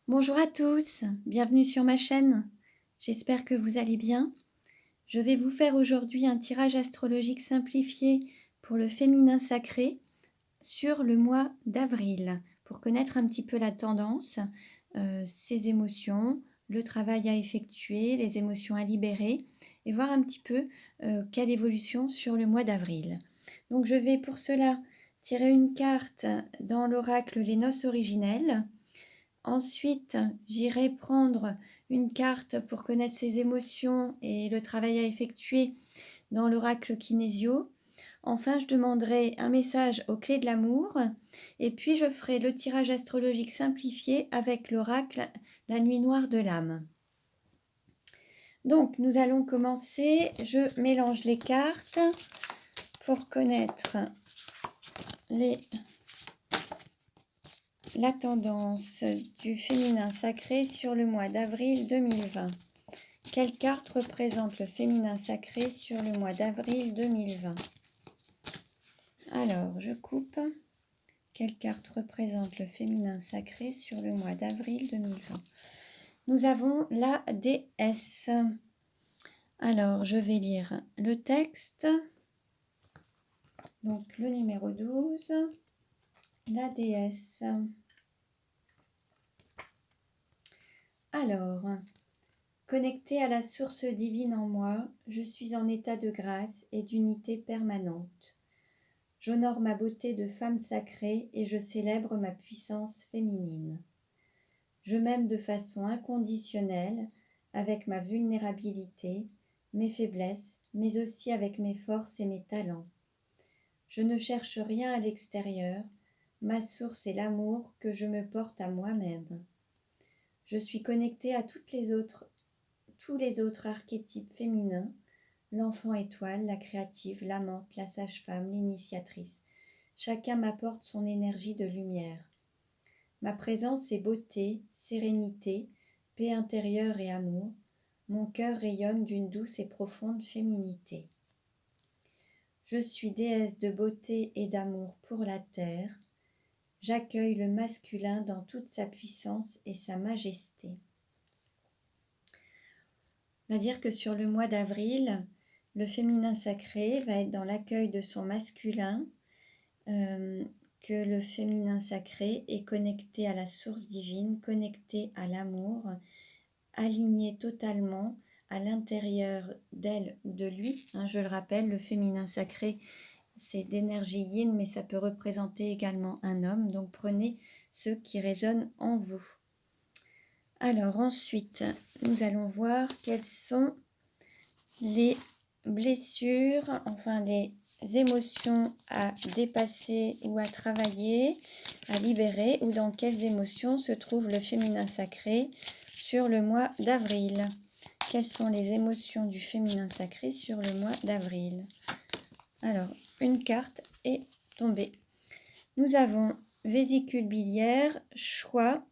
Bonjour à tous, bienvenue sur ma chaîne. J'espère que vous allez bien. Je vais vous faire aujourd'hui un tirage astrologique simplifié pour le féminin sacré sur le mois d'avril, pour connaître un petit peu la tendance, ses émotions, le travail à effectuer, les émotions à libérer et voir un petit peu quelle évolution sur le mois d'avril. Donc je vais pour cela tirer une carte dans l'oracle Les Noces originelles. Ensuite, j'irai prendre une carte pour connaître ses émotions et le travail à effectuer dans l'oracle Kinésio. Enfin, je demanderai un message aux clés de l'amour et puis je ferai le tirage astrologique simplifié avec l'oracle La nuit noire de l'âme. Donc, nous allons commencer. Je mélange les cartes pour connaître la tendance du féminin sacré sur le mois d'avril 2020. Quelle carte représente le féminin sacré sur le mois d'avril 2020? Alors, je coupe. Quelle carte représente le féminin sacré sur le mois d'avril 2020? Nous avons la déesse. Alors, je vais lire le texte. Donc, le numéro 12, la déesse. Alors, connectée à la source divine en moi, je suis en état de grâce et d'unité permanente. J'honore ma beauté de femme sacrée et je célèbre ma puissance féminine. Je m'aime de façon inconditionnelle, avec ma vulnérabilité, mes faiblesses, mais aussi avec mes forces et mes talents. Je ne cherche rien à l'extérieur, ma source est l'amour que je me porte à moi-même. Je suis connectée à tous les autres archétypes féminins, l'enfant étoile, la créative, l'amante, la sage-femme, l'initiatrice. Chacun m'apporte son énergie de lumière. Ma présence est beauté, sérénité, paix intérieure et amour. Mon cœur rayonne d'une douce et profonde féminité. Je suis déesse de beauté et d'amour pour la terre. J'accueille le masculin dans toute sa puissance et sa majesté. On va dire que sur le mois d'avril, le féminin sacré va être dans l'accueil de son masculin, que le féminin sacré est connecté à la source divine, connecté à l'amour, aligné totalement à l'intérieur d'elle ou de lui. Je le rappelle, le féminin sacré, c'est d'énergie yin, mais ça peut représenter également un homme. Donc prenez ce qui résonne en vous. Alors ensuite, nous allons voir quelles sont les blessures, enfin les émotions à dépasser ou à travailler, à libérer, ou dans quelles émotions se trouve le féminin sacré sur le mois d'avril. Quelles sont les émotions du féminin sacré sur le mois d'avril? Alors, une carte est tombée. Nous avons vésicule biliaire, choix.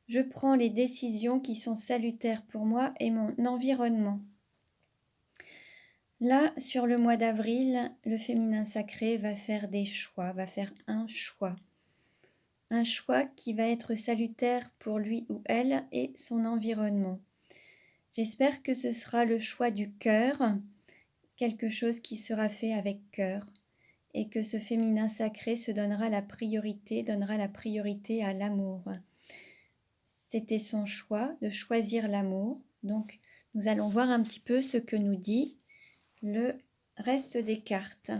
Je prends les décisions qui sont salutaires pour moi et mon environnement. Là, sur le mois d'avril, le féminin sacré va faire des choix, va faire un choix. Un choix qui va être salutaire pour lui ou elle et son environnement. J'espère que ce sera le choix du cœur, quelque chose qui sera fait avec cœur, et que ce féminin sacré se donnera la priorité à l'amour. C'était son choix de choisir l'amour. Donc, nous allons voir un petit peu ce que nous dit le reste des cartes.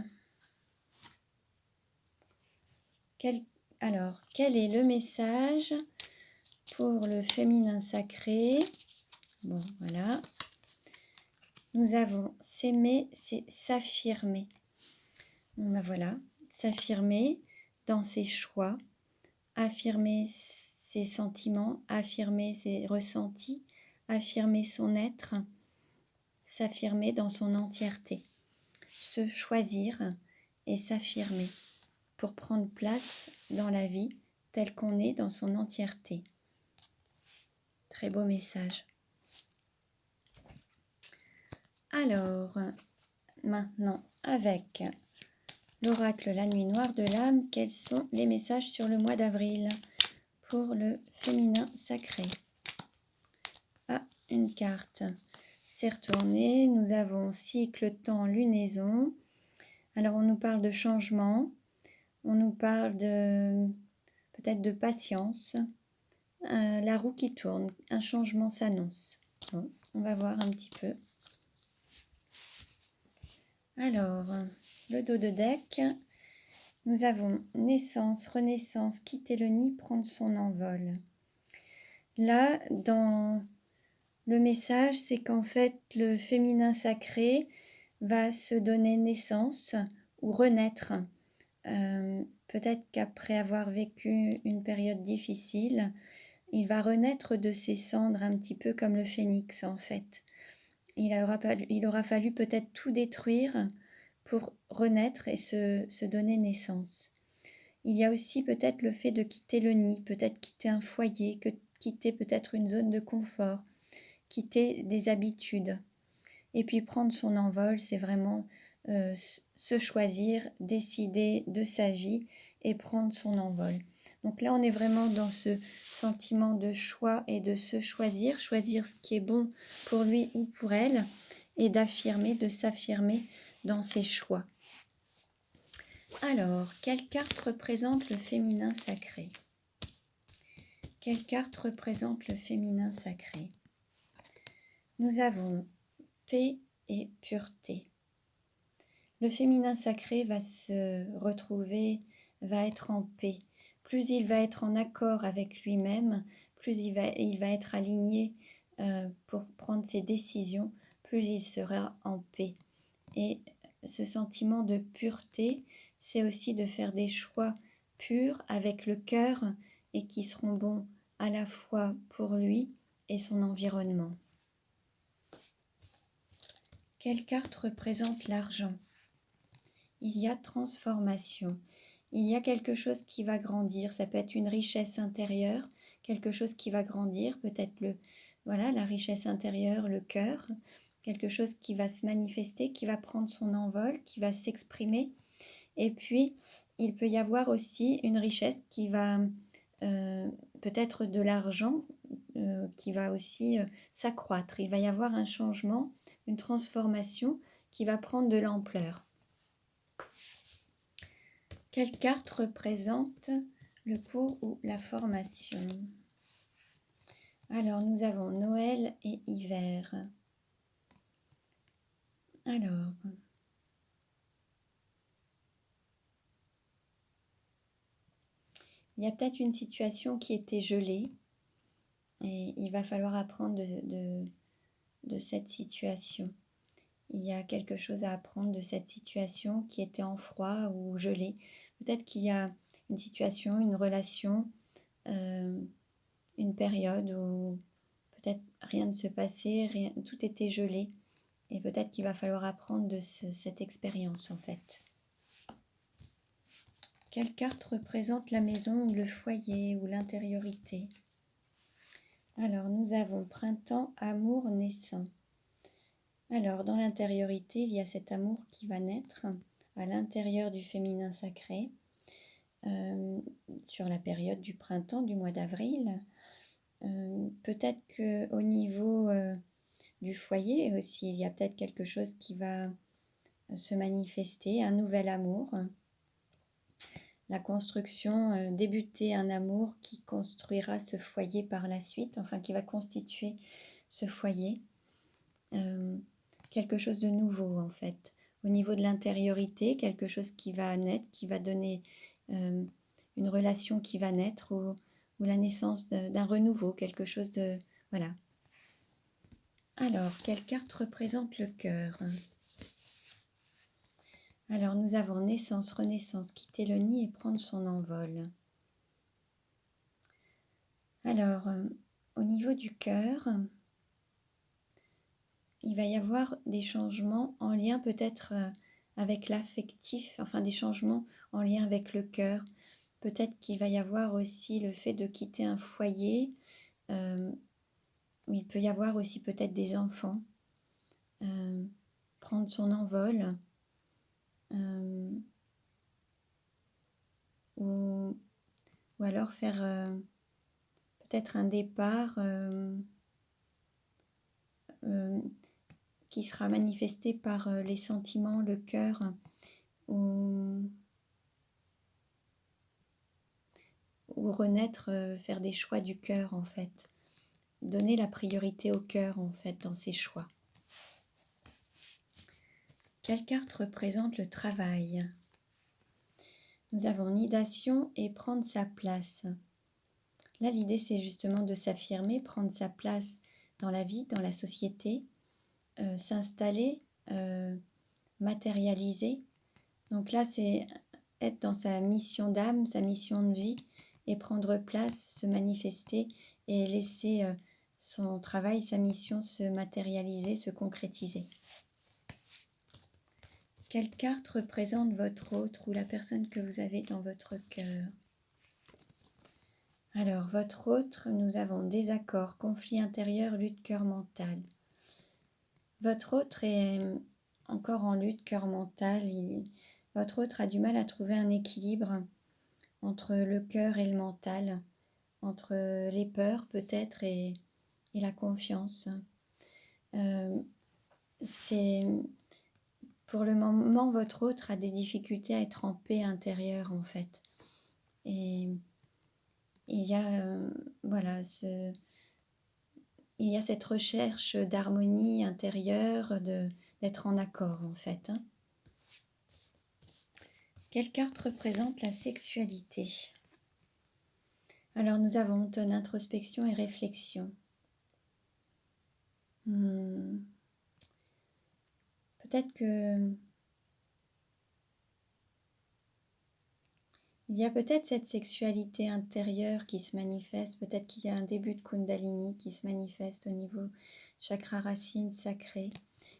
Alors, quel est le message pour le féminin sacré? Bon, voilà. Nous avons s'aimer, c'est s'affirmer. Bon, ben voilà, s'affirmer dans ses choix, affirmer ses sentiments, affirmer ses ressentis, affirmer son être, s'affirmer dans son entièreté. Se choisir et s'affirmer pour prendre place dans la vie telle qu'on est dans son entièreté. Très beau message. Alors, maintenant, avec l'oracle La nuit noire de l'âme, quels sont les messages sur le mois d'avril pour le féminin sacré. Ah, une carte. C'est retourné. Nous avons cycle, temps, lunaison. Alors, on nous parle de changement. On nous parle de peut-être de patience. La roue qui tourne. Un changement s'annonce. Bon, on va voir un petit peu. Alors, le dos de deck. Nous avons naissance, renaissance, quitter le nid, prendre son envol. Là, dans le message, c'est qu'en fait, le féminin sacré va se donner naissance ou renaître. Peut-être qu'après avoir vécu une période difficile, il va renaître de ses cendres un petit peu comme le phénix en fait. Il aura fallu peut-être tout détruire pour renaître et se donner naissance. Il y a aussi peut-être le fait de quitter le nid, peut-être quitter un foyer, quitter peut-être une zone de confort, quitter des habitudes. Et puis prendre son envol, c'est vraiment se choisir, décider de sa vie et prendre son envol. Donc là, on est vraiment dans ce sentiment de choix et de se choisir, choisir ce qui est bon pour lui ou pour elle, et d'affirmer, de s'affirmer dans ses choix. Alors, quelle carte représente le féminin sacré? Quelle carte représente le féminin sacré? Nous avons paix et pureté. Le féminin sacré va se retrouver, va être en paix. Plus il va être en accord avec lui-même, plus il va être aligné pour prendre ses décisions, plus il sera en paix. Et ce sentiment de pureté, c'est aussi de faire des choix purs avec le cœur et qui seront bons à la fois pour lui et son environnement. Quelle carte représente l'argent? Il y a transformation. Il y a quelque chose qui va grandir. Ça peut être une richesse intérieure, quelque chose qui va grandir, peut-être la richesse intérieure, le cœur, quelque chose qui va se manifester, qui va prendre son envol, qui va s'exprimer. Et puis, il peut y avoir aussi une richesse qui va, peut-être de l'argent, qui va aussi s'accroître. Il va y avoir un changement, une transformation qui va prendre de l'ampleur. Quelle carte représente le cours ou la formation? Alors, nous avons Noël et hiver. Alors, il y a peut-être une situation qui était gelée et il va falloir apprendre de cette situation. Il y a quelque chose à apprendre de cette situation qui était en froid ou gelée. Peut-être qu'il y a une situation, une relation, une période où peut-être rien ne se passait, tout était gelé. Et peut-être qu'il va falloir apprendre de cette expérience en fait. Quelle carte représente la maison ou le foyer ou l'intériorité? Alors nous avons printemps, amour naissant. Alors dans l'intériorité, il y a cet amour qui va naître à l'intérieur du féminin sacré sur la période du printemps, du mois d'avril. Peut-être qu'au niveau du foyer aussi, il y a peut-être quelque chose qui va se manifester, un nouvel amour. La construction, débuter un amour qui construira ce foyer par la suite, enfin qui va constituer ce foyer. Quelque chose de nouveau en fait. Au niveau de l'intériorité, quelque chose qui va naître, qui va donner une relation qui va naître ou la naissance d'un renouveau, quelque chose de... Voilà. Alors, quelle carte représente le cœur? Alors, nous avons naissance, renaissance, quitter le nid et prendre son envol. Alors, au niveau du cœur, il va y avoir des changements en lien peut-être avec l'affectif, enfin des changements en lien avec le cœur. Peut-être qu'il va y avoir aussi le fait de quitter un foyer, où il peut y avoir aussi peut-être des enfants, prendre son envol, ou alors faire peut-être un départ qui sera manifesté par les sentiments, le cœur, ou renaître, faire des choix du cœur en fait. Donner la priorité au cœur en fait dans ses choix. Quelle carte représente le travail? Nous avons nidation et prendre sa place. Là, l'idée, c'est justement de s'affirmer, prendre sa place dans la vie, dans la société, s'installer, matérialiser. Donc là, c'est être dans sa mission d'âme, sa mission de vie, et prendre place, se manifester et laisser son travail, sa mission se matérialiser, se concrétiser. Quelle carte représente votre autre ou la personne que vous avez dans votre cœur? Alors, votre autre, nous avons désaccord, conflit intérieur, lutte cœur mental. Votre autre est encore en lutte cœur mental. Votre autre a du mal à trouver un équilibre entre le cœur et le mental, entre les peurs peut-être et la confiance. Pour le moment, votre autre a des difficultés à être en paix intérieure en fait. Et il y a il y a cette recherche d'harmonie intérieure, d'être en accord en fait. Quelle carte représente la sexualité? Alors nous avons ton introspection et réflexion. Peut-être que il y a peut-être cette sexualité intérieure qui se manifeste, peut-être qu'il y a un début de Kundalini qui se manifeste au niveau chakra racine sacré,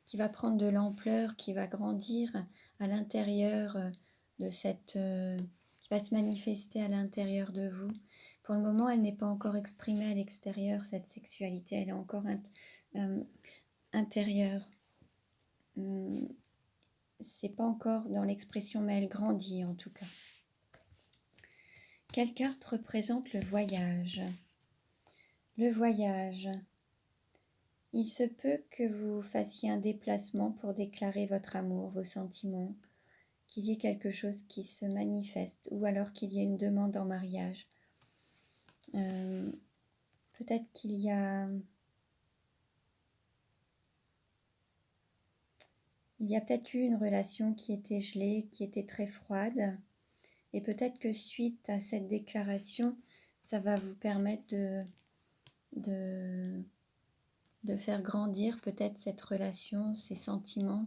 qui va prendre de l'ampleur, qui va grandir à l'intérieur de cette... qui va se manifester à l'intérieur de vous. Pour le moment, elle n'est pas encore exprimée à l'extérieur, cette sexualité, elle est encore intérieure. C'est pas encore dans l'expression, mais elle grandit en tout cas. Quelle carte représente le voyage? Le voyage. Il se peut que vous fassiez un déplacement pour déclarer votre amour, vos sentiments, qu'il y ait quelque chose qui se manifeste, ou alors qu'il y ait une demande en mariage. Peut-être qu'il y a... Il y a peut-être eu une relation qui était gelée, qui était très froide. Et peut-être que suite à cette déclaration, ça va vous permettre de faire grandir peut-être cette relation, ces sentiments,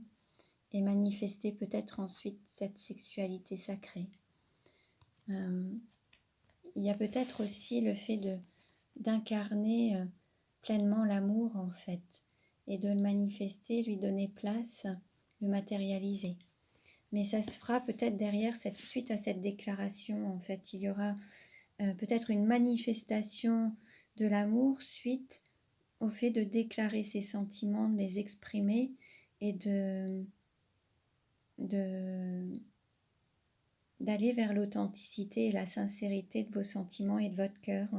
et manifester peut-être ensuite cette sexualité sacrée. Il y a peut-être aussi le fait d'incarner pleinement l'amour en fait, et de le manifester, lui donner place, le matérialiser. Mais ça se fera peut-être derrière, suite à cette déclaration, en fait, il y aura peut-être une manifestation de l'amour suite au fait de déclarer ses sentiments, de les exprimer et d'aller vers l'authenticité et la sincérité de vos sentiments et de votre cœur.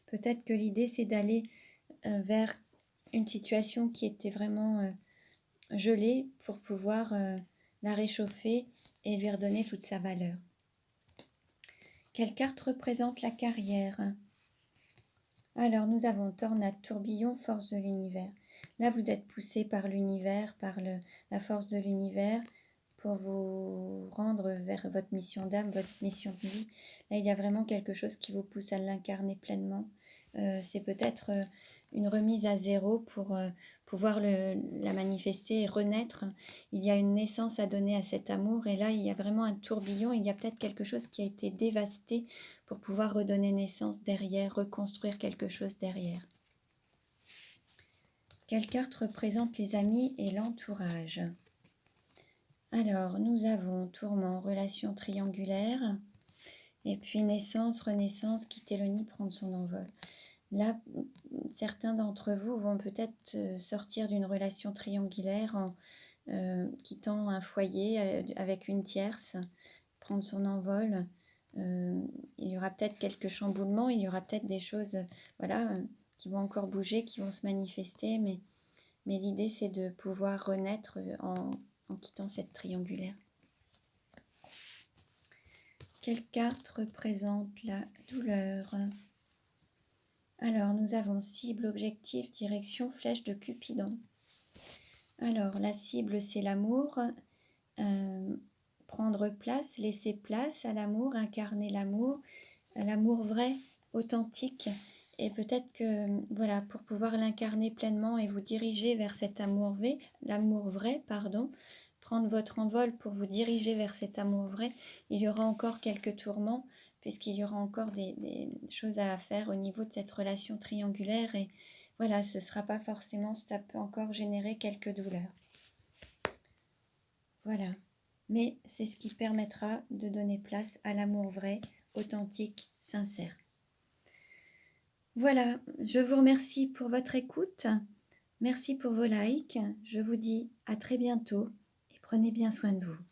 Peut-être que l'idée, c'est d'aller vers une situation qui était vraiment gelée pour pouvoir la réchauffer et lui redonner toute sa valeur. Quelle carte représente la carrière? Alors, nous avons tornade, tourbillon, force de l'univers. Là, vous êtes poussé par l'univers, par la force de l'univers pour vous rendre vers votre mission d'âme, votre mission de vie. Là, il y a vraiment quelque chose qui vous pousse à l'incarner pleinement. C'est peut-être une remise à zéro pour pouvoir la manifester et renaître. Il y a une naissance à donner à cet amour et là il y a vraiment un tourbillon, il y a peut-être quelque chose qui a été dévasté pour pouvoir redonner naissance derrière, reconstruire quelque chose derrière. Quelle carte représente les amis et l'entourage? Alors nous avons tourment, relation triangulaire, et puis naissance, renaissance, quitter le nid, prendre son envol. Là, certains d'entre vous vont peut-être sortir d'une relation triangulaire en quittant un foyer avec une tierce, prendre son envol, Il y aura peut-être quelques chamboulements, il y aura peut-être des choses voilà, qui vont encore bouger, qui vont se manifester, mais l'idée c'est de pouvoir renaître en quittant cette triangulaire. Quelle carte représente la douleur? Alors, nous avons cible, objectif, direction, flèche de Cupidon. Alors, la cible, c'est l'amour. Prendre place, laisser place à l'amour, incarner l'amour vrai, authentique. Et peut-être que, voilà, pour pouvoir l'incarner pleinement et vous diriger vers cet amour vrai, prendre votre envol pour vous diriger vers cet amour vrai, il y aura encore quelques tourments, puisqu'il y aura encore des choses à faire au niveau de cette relation triangulaire. Et voilà, ce ne sera pas forcément, ça peut encore générer quelques douleurs. Voilà. Mais c'est ce qui permettra de donner place à l'amour vrai, authentique, sincère. Voilà, je vous remercie pour votre écoute. Merci pour vos likes. Je vous dis à très bientôt et prenez bien soin de vous.